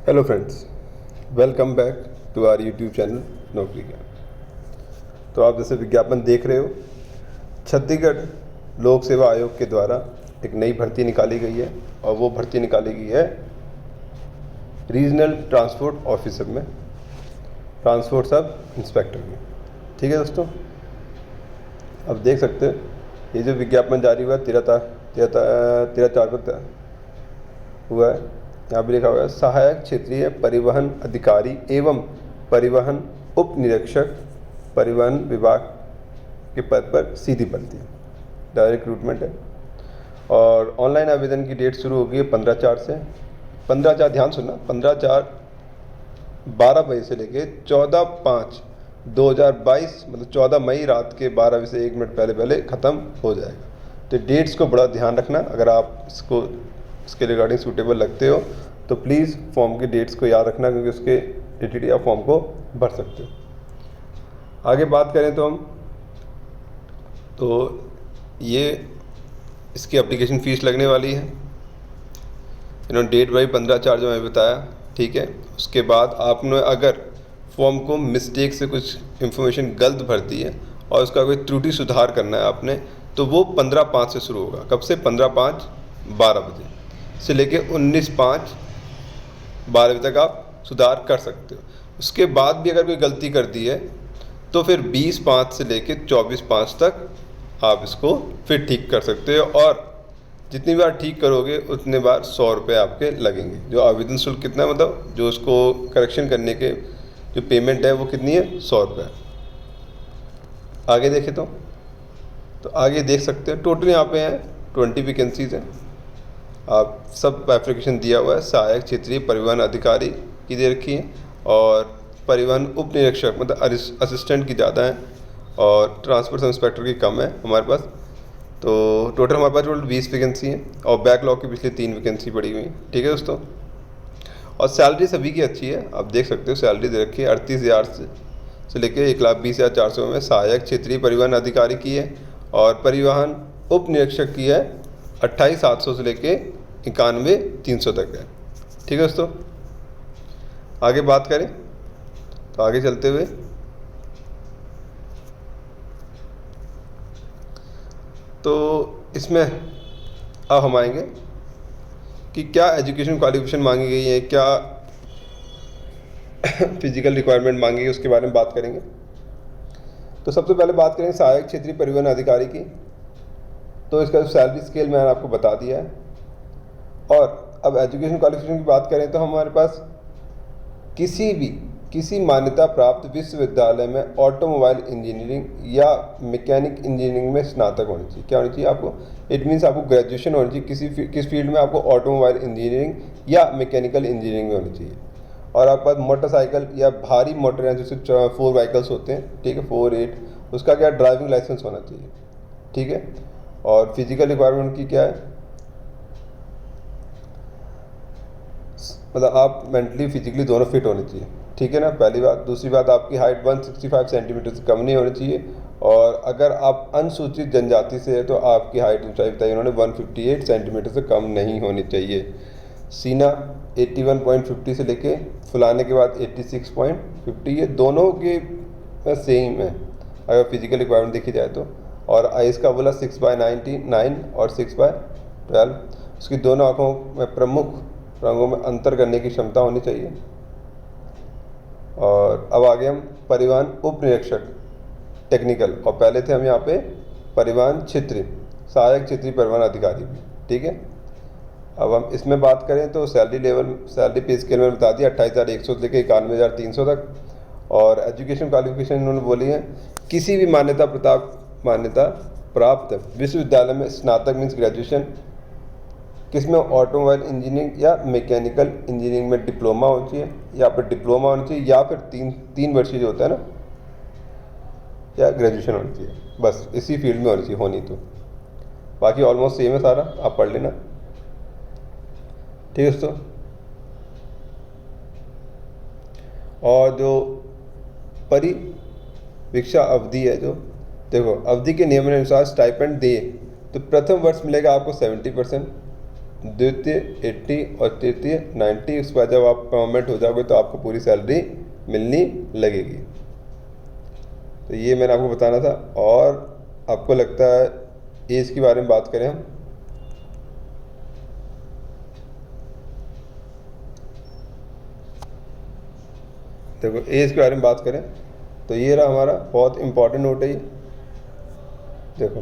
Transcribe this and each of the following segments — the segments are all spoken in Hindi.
Hello friends, welcome back to our YouTube channel Naukri Gyan. तो आप जैसे विज्ञापन देख रहे हो, छत्तीसगढ़ लोक सेवा आयोग के द्वारा एक नई भर्ती निकाली गई है और वो भर्ती निकाली गई है रीजनल ट्रांसपोर्ट ऑफिसर में, ट्रांसपोर्ट सब इंस्पेक्टर में। ठीक है दोस्तों, अब देख सकते हो ये जो विज्ञापन जारी हुआ 13/4 को हुआ है। यहाँ पे लिखा हुआ है सहायक क्षेत्रीय परिवहन अधिकारी एवं परिवहन उप निरीक्षक परिवहन विभाग के पद पर सीधी भर्ती है, डायरेक्ट रिक्रूटमेंट है। और ऑनलाइन आवेदन की डेट शुरू होगी 15/4 से। 15/4 ध्यान सुनना, 15/4 12 बजे से लेके 14/5/2022 मतलब 14 मई रात के 12 बजे से 1 मिनट पहले ख़त्म हो जाएगा। तो डेट्स को बड़ा ध्यान रखना। अगर आप इसके रिगार्डिंग सूटेबल लगते हो तो प्लीज़ फॉर्म के डेट्स को याद रखना, क्योंकि उसके रिलेटेड आप फॉर्म को भर सकते हो। आगे बात करें तो ये इसकी एप्लीकेशन फ़ीस लगने वाली है। इन्होंने डेट भाई 15/4 जो मैंने बताया, ठीक है। उसके बाद आपने अगर फॉर्म को मिस्टेक से कुछ इन्फॉर्मेशन गलत भर दी है और उसका कोई त्रुटि सुधार करना है आपने, तो वो 15/5 से शुरू होगा। कब से? 15/5 12 बजे से लेके 19/5 12 बजे तक आप सुधार कर सकते हो। उसके बाद भी अगर कोई गलती कर दी है तो फिर 20/5 से लेके 24/5 तक आप इसको फिर ठीक कर सकते हो, और जितनी बार ठीक करोगे उतने बार 100 रुपये आपके लगेंगे। जो आवेदन शुल्क कितना है, मतलब जो उसको करेक्शन करने के जो पेमेंट है वो कितनी है? 100 रुपये। आगे देखें तो आगे देख सकते हैं टोटल यहाँ पे हैं 20 वैकेंसीज़ हैं। आप सब एप्लीकेशन दिया हुआ है। सहायक क्षेत्रीय परिवहन अधिकारी की दे रखी है और परिवहन उप निरीक्षक मतलब असिस्टेंट की ज़्यादा है और ट्रांसपोर्ट इंस्पेक्टर की कम है हमारे पास। तो टोटल हमारे पास टोटल 20 वैकेंसी हैं और बैकलॉग की पिछली 3 वैकेंसी पड़ी हुई। ठीक है दोस्तों, और सैलरी सभी की अच्छी है। आप देख सकते हो सैलरी दे रखी है 38,000 से लेकर 1,20,400 में। सहायक क्षेत्रीय परिवहन अधिकारी की है और परिवहन उप निरीक्षक की है 28,700 से लेके 91,300 तक है। ठीक है दोस्तों, आगे बात करें तो आगे चलते हुए तो इसमें अब हम आएंगे कि क्या एजुकेशन क्वालिफिकेशन मांगी गई है, क्या फिजिकल रिक्वायरमेंट मांगी गई, उसके बारे में बात करेंगे। तो सबसे पहले बात करेंगे सहायक क्षेत्रीय परिवहन अधिकारी की। तो इसका सैलरी स्केल मैंने आपको बता दिया है। और अब एजुकेशन क्वालिफिकेशन की बात करें तो हमारे पास किसी मान्यता प्राप्त विश्वविद्यालय में ऑटोमोबाइल इंजीनियरिंग या मैकेनिक इंजीनियरिंग में स्नातक होनी चाहिए। क्या होनी चाहिए आपको? इट मीन्स आपको ग्रेजुएशन होनी चाहिए किस फील्ड में? आपको ऑटोमोबाइल इंजीनियरिंग या मैकेनिकल इंजीनियरिंग में होनी चाहिए। और आपके पास मोटरसाइकिल या भारी मोटर हैं जैसे 4 व्हीकल्स होते हैं, ठीक है, 4-8, उसका क्या ड्राइविंग लाइसेंस होना चाहिए। ठीक है, और फिजिकल रिक्वायरमेंट की क्या है, मतलब आप मेंटली फिजिकली दोनों फिट होने चाहिए। ठीक है ना, पहली बात। दूसरी बात, आपकी हाइट 165 सेंटीमीटर से कम नहीं होनी चाहिए। और अगर आप अनुसूचित जनजाति से है तो आपकी हाइट ऊंचाई बताई उन्होंने 158 सेंटीमीटर से कम नहीं होनी चाहिए। सीना 81.50 से लेके फुलाने के बाद 86.50, ये दोनों के सेम है अगर फिजिकल रिक्वायरमेंट देखी जाए तो। और आइस का बोला 6/99 और 6/12। उसकी दोनों आँखों में प्रमुख रंगों में अंतर करने की क्षमता होनी चाहिए। और अब आगे हम परिवहन उप निरीक्षक टेक्निकल, और पहले थे हम यहाँ पे परिवहन क्षेत्रीय सहायक क्षेत्रीय परिवहन अधिकारी भी। ठीक है, अब हम इसमें बात करें तो सैलरी पे स्केल में बता दिया 28,100 से लेकर 91,300 तक। और एजुकेशन क्वालिफिकेशन इन्होंने बोली है किसी भी मान्यता प्राप्त विश्वविद्यालय में स्नातक मीन्स ग्रेजुएशन, किसमें? ऑटोमोबाइल इंजीनियरिंग या मैकेनिकल इंजीनियरिंग में डिप्लोमा होनी चाहिए, या फिर डिप्लोमा होनी चाहिए, या फिर तीन वर्षीय जो होता है ना, या ग्रेजुएशन होनी चाहिए। बस इसी फील्ड में होनी चाहिए होनी तो। बाकी ऑलमोस्ट सेम है सारा, आप पढ़ लेना। ठीक है दोस्तों, और जो परिवीक्षा अवधि है, जो देखो अवधि के नियमानुसार स्टाइपेंड दे तो प्रथम वर्ष मिलेगा आपको 70%, द्वितीय 80 और तृतीय 90। उसके बाद जब आप परमानेंट हो जाओगे तो आपको पूरी सैलरी मिलनी लगेगी। तो ये मैंने आपको बताना था। और आपको लगता है एज के बारे में बात करें हम, देखो एज के बारे में बात करें तो ये रहा हमारा बहुत इम्पोर्टेंट नोट है ये। देखो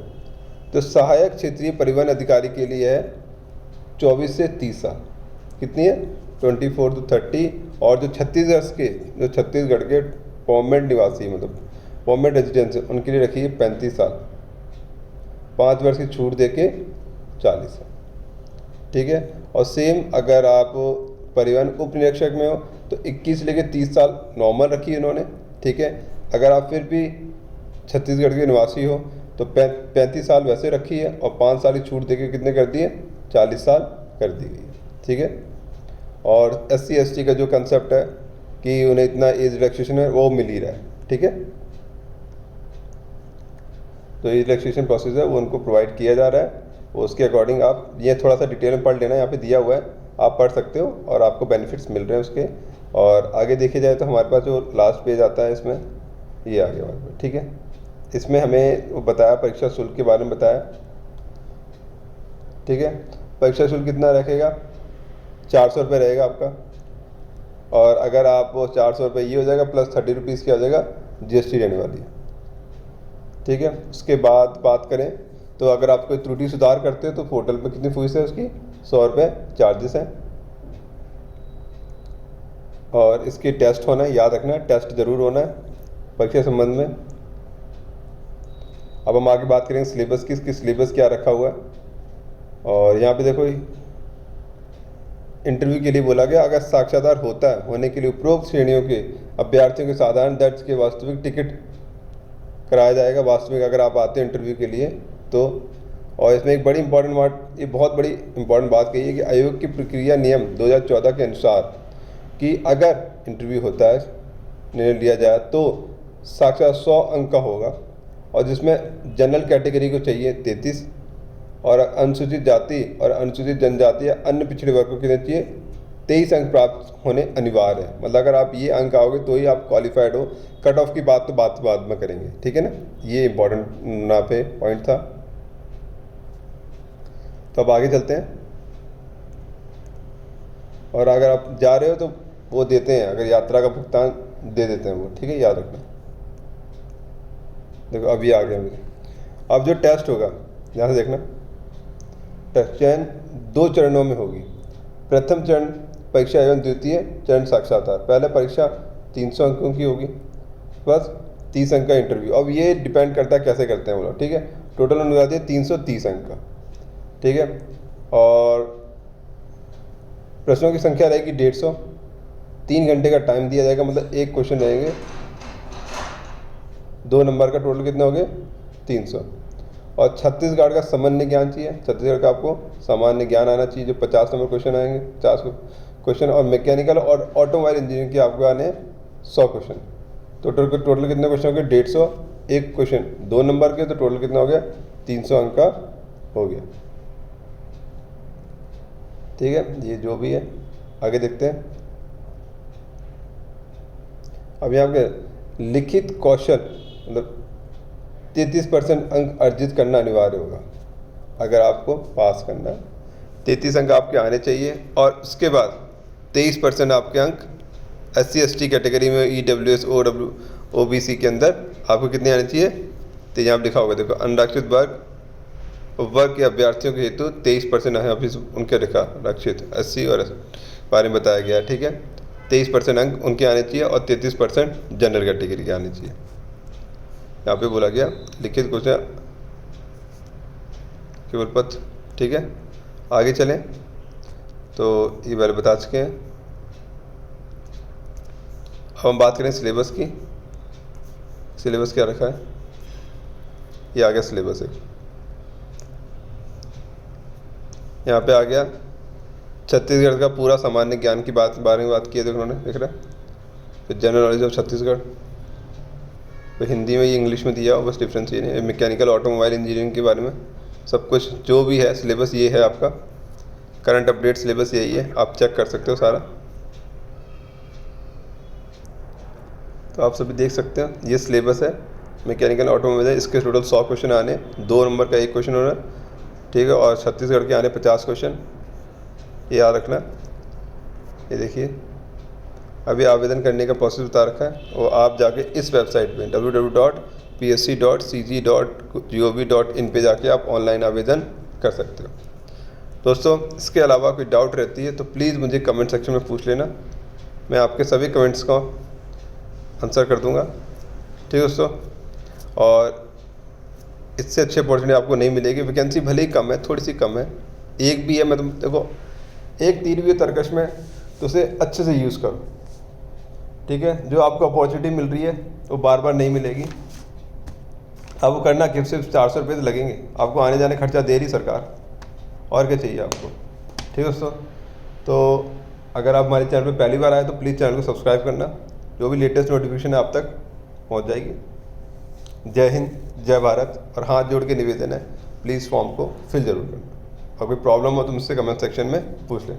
तो सहायक क्षेत्रीय परिवहन अधिकारी के लिए है 24 से 30 साल। कितनी है? 24 to 30। और जो छत्तीसगढ़ के परमानेंट निवासी मतलब परमानेंट रेजिडेंस है उनके लिए रखी है 35 साल, 5 वर्ष की छूट दे के 40 साल। ठीक है। और सेम अगर आप परिवहन उप निरीक्षक में हो तो 21 लेके 30 साल नॉर्मल रखी है उन्होंने। ठीक है। अगर आप फिर भी छत्तीसगढ़ के निवासी हो तो 35 साल वैसे रखी है और 5 साल की छूट देके कितने कर दिए? 40 साल कर दी गई है। ठीक है। और SC ST का जो कंसेप्ट है कि उन्हें इतना एज रिलैक्सेशन है वो मिल ही रहा है। ठीक है। तो एज रिलैक्सेशन प्रोसेस है वो उनको प्रोवाइड किया जा रहा है। उसके अकॉर्डिंग आप ये थोड़ा सा डिटेल में पढ़ लेना, यहाँ पे दिया हुआ है, आप पढ़ सकते हो और आपको बेनिफिट्स मिल रहे हैं उसके। और आगे देखे जाए तो हमारे पास जो लास्ट पेज आता है इसमें ये आ गया हमारे पास। ठीक है। इसमें हमें वो बताया परीक्षा शुल्क के बारे में बताया। ठीक है। परीक्षा शुल्क कितना रखेगा? 400 रुपये रहेगा आपका। और अगर आप वो 400 रुपये ये हो जाएगा प्लस 30 रुपीज़ क्या हो जाएगा? GST रहने वाली है। ठीक है। उसके बाद बात करें तो अगर आप कोई त्रुटि सुधार करते हो तो पोर्टल पर कितनी फीस है उसकी? 100 रुपये चार्जेस हैं। और इसकी टेस्ट होना है, याद रखना टेस्ट ज़रूर होना है परीक्षा संबंध में। अब हम आगे बात करेंगे सिलेबस की, इसकी सिलेबस क्या रखा हुआ है। और यहाँ पे देखो इंटरव्यू के लिए बोला गया अगर साक्षात्कार होता है होने के लिए उपरोक्त श्रेणियों के अभ्यर्थियों के साधारण दर्ज के वास्तविक टिकट कराया जाएगा। वास्तविक अगर आप आते हैं इंटरव्यू के लिए तो। और इसमें एक बड़ी इंपॉर्टेंट बात, ये बहुत बड़ी इंपॉर्टेंट बात कही है कि आयोग की प्रक्रिया नियम 2014 के अनुसार कि अगर इंटरव्यू होता है निर्णय लिया जाए तो साक्षात 100 अंक का होगा। और जिसमें जनरल कैटेगरी को चाहिए 33 और अनुसूचित जाति और अनुसूचित जनजाति या अन्य पिछड़े वर्ग को कितने चाहिए? 23 अंक प्राप्त होने अनिवार्य है। मतलब अगर आप ये अंक आओगे तो ही आप क्वालिफाइड हो। कट ऑफ की बात तो बाद में करेंगे। ठीक है ना। ये इंपॉर्टेंट ना पे पॉइंट था। तो अब आगे चलते हैं। और अगर आप जा रहे हो तो वो देते हैं, अगर यात्रा का भुगतान दे देते हैं वो। ठीक है, याद रखना। देखो अभी आ गया मुझे। अब जो टेस्ट होगा यहाँ से देखना, टेस्ट चयन 2 चरणों में होगी। प्रथम चरण परीक्षा एवं द्वितीय चरण साक्षात्कार। पहले परीक्षा 300 अंकों की होगी, बस 30 अंक का इंटरव्यू। अब ये डिपेंड करता है कैसे करते हैं वो लोग। ठीक है। टोटल उन्होंने बता दिया 330 अंक का। ठीक है। और प्रश्नों की संख्या रहेगी 150। 3 घंटे का टाइम दिया जाएगा, मतलब एक क्वेश्चन रहेंगे। 2 नंबर का टोटल कितने हो गए? 300। और छत्तीसगढ़ का सामान्य ज्ञान चाहिए। छत्तीसगढ़ का आपको सामान्य ज्ञान आना चाहिए, जो 50 नंबर क्वेश्चन आएंगे, 50 क्वेश्चन। और मैकेनिकल और ऑटोमोबाइल इंजीनियरिंग के आपको आने 100 क्वेश्चन। तो टोटल कितने क्वेश्चन हो गए? 150। एक क्वेश्चन 2 नंबर के, तो टोटल कितना हो गया? 300 अंक का हो गया। ठीक है, ये जो भी है आगे देखते हैं। अब यहाँ पे लिखित कौशल मतलब 33% अंक अर्जित करना अनिवार्य होगा अगर आपको पास करना है। 33 अंक आपके आने चाहिए। और उसके बाद 23% आपके अंक SC ST कैटेगरी में EWS OBC के अंदर आपको कितने आने चाहिए? तो यहाँ पर लिखा होगा, देखो अनारक्षित वर्ग के अभ्यर्थियों के हेतु 23% है अभी उनके रक्षित SC और बारे में बताया गया। ठीक है। 23% अंक उनके आने चाहिए और 33% जनरल कैटेगरी के आने चाहिए। यहाँ पे बोला गया लिखित क्वेश्चन केवल पत्र। ठीक है, आगे चलें तो ये बारे बता चुके हैं। अब हम बात करें सिलेबस की। सिलेबस क्या रखा है? ये आ गया सिलेबस है। यहाँ पे आ गया छत्तीसगढ़ का पूरा सामान्य ज्ञान की बारे में बात की है। देखो उन्होंने, देख रहे हैं। फिर जनरल नॉलेज ऑफ छत्तीसगढ़, तो हिंदी में ये इंग्लिश में दिया हो, बस डिफरेंस ये नहीं। मैकेनिकल ऑटोमोबाइल इंजीनियरिंग के बारे में सब कुछ जो भी है सिलेबस ये है आपका। करंट अपडेट सिलेबस यही है, आप चेक कर सकते हो सारा। तो आप सभी देख सकते हैं ये सिलेबस है मैकेनिकल ऑटोमोबाइल है। इसके टोटल 100 क्वेश्चन आने, 2 नंबर का 1 क्वेश्चन होना, ठीक है। और छत्तीसगढ़ के आने 50 क्वेश्चन, ये याद रखना। ये देखिए अभी आवेदन करने का प्रोसेस बता रखा है, और आप जाके इस वेबसाइट पे www.psc.cg.gov.in पे जाके आप ऑनलाइन आवेदन कर सकते हो। दोस्तों इसके अलावा कोई डाउट रहती है तो प्लीज़ मुझे कमेंट सेक्शन में पूछ लेना, मैं आपके सभी कमेंट्स का आंसर कर दूंगा, ठीक है दोस्तों। और इससे अच्छी अपॉर्चुनिटी आपको नहीं मिलेगी। वैकेंसी भले ही कम है, थोड़ी सी कम है, एक भी है, मैं तुम देखो एक तीर भी है तरकश में, तो उसे अच्छे से यूज़ करो, ठीक है। जो आपको अपॉर्चुनिटी मिल रही है वो बार बार नहीं मिलेगी। अब वो करना कि सिर्फ 400 रुपये तो लगेंगे, आपको आने जाने खर्चा दे रही सरकार, और क्या चाहिए आपको, ठीक है दोस्तों। तो अगर आप हमारे चैनल पे पहली बार आए तो प्लीज़ चैनल को सब्सक्राइब करना, जो भी लेटेस्ट नोटिफिकेशन है आप तक पहुंच जाएगी। जय हिंद, जय भारत। और हाथ जोड़ के निवेदन है, प्लीज़ फॉर्म को फिल ज़रूर करना, और कोई प्रॉब्लम हो तो मुझसे कमेंट सेक्शन में पूछ लें।